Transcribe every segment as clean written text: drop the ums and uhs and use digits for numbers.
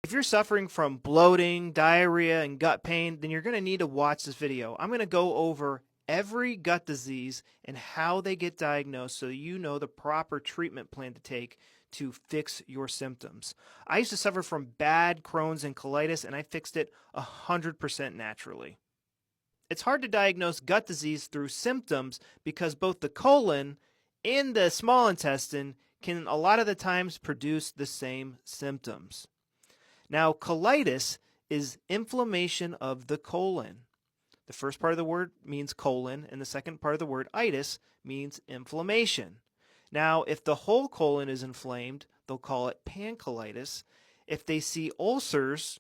If you're suffering from bloating, diarrhea, and gut pain, then you're going to need to watch this video. I'm going to go over every gut disease and how they get diagnosed so you know the proper treatment plan to take to fix your symptoms. I used to suffer from bad Crohn's and colitis, and I fixed it 100% naturally. It's hard to diagnose gut disease through symptoms because both the colon and the small intestine can a lot of the times produce the same symptoms. Now, colitis is inflammation of the colon. The first part of the word means colon, and the second part of the word itis means inflammation. Now, if the whole colon is inflamed, they'll call it pancolitis. If they see ulcers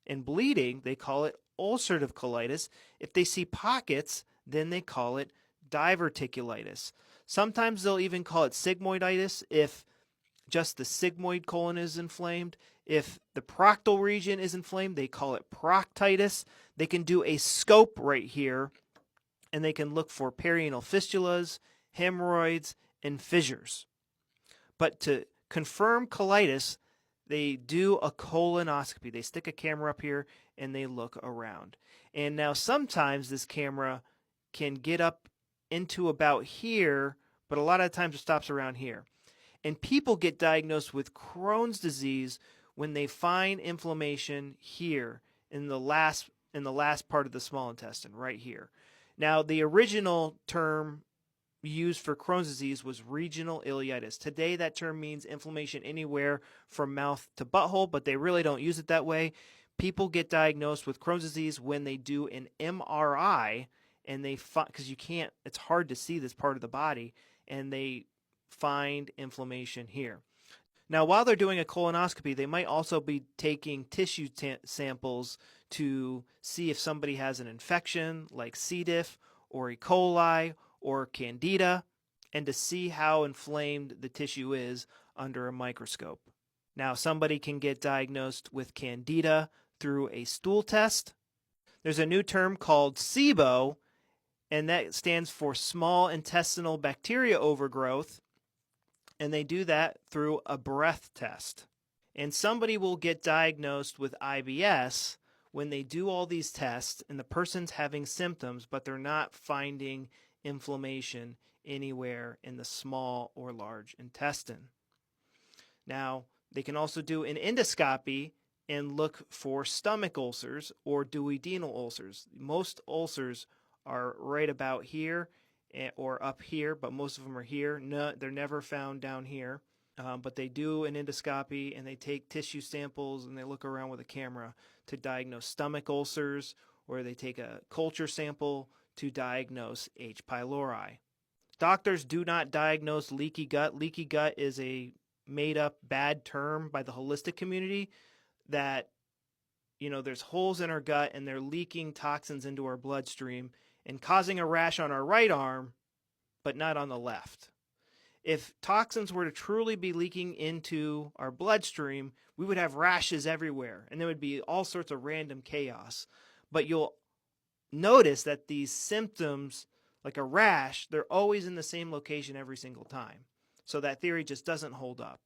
and bleeding, they call it ulcerative colitis. If they see pockets, then they call it diverticulitis. Sometimes they'll even call it sigmoiditis if just the sigmoid colon is inflamed. If the proctal region is inflamed, they call it proctitis. They can do a scope right here, and they can look for perianal fistulas, hemorrhoids, and fissures. But to confirm colitis, they do a colonoscopy. They stick a camera up here, and they look around. And now sometimes this camera can get up into about here, but a lot of times it stops around here. And people get diagnosed with Crohn's disease when they find inflammation here in the last part of the small intestine, right here. Now, the original term used for Crohn's disease was regional ileitis. Today, that term means inflammation anywhere from mouth to butthole, but they really don't use it that way. People get diagnosed with Crohn's disease when they do an MRI, and they because it's hard to see this part of the body, and they find inflammation here. Now, while they're doing a colonoscopy, they might also be taking tissue samples to see if somebody has an infection like C. diff or E. coli or candida, and to see how inflamed the tissue is under a microscope. Now, somebody can get diagnosed with candida through a stool test. There's a new term called SIBO, and that stands for small intestinal bacteria overgrowth. And they do that through a breath test. And somebody will get diagnosed with IBS when they do all these tests and the person's having symptoms, but they're not finding inflammation anywhere in the small or large intestine. Now, they can also do an endoscopy and look for stomach ulcers or duodenal ulcers. Most ulcers are right about here or up here, but most of them are here. No, they're never found down here. But they do an endoscopy, and they take tissue samples, and they look around with a camera to diagnose stomach ulcers, or they take a culture sample to diagnose H. pylori. Doctors do not diagnose leaky gut. Leaky gut is a made-up bad term by the holistic community that, there's holes in our gut, and they're leaking toxins into our bloodstream and causing a rash on our right arm, but not on the left. If toxins were to truly be leaking into our bloodstream, we would have rashes everywhere, and there would be all sorts of random chaos. But you'll notice that these symptoms, like a rash, they're always in the same location every single time. So that theory just doesn't hold up.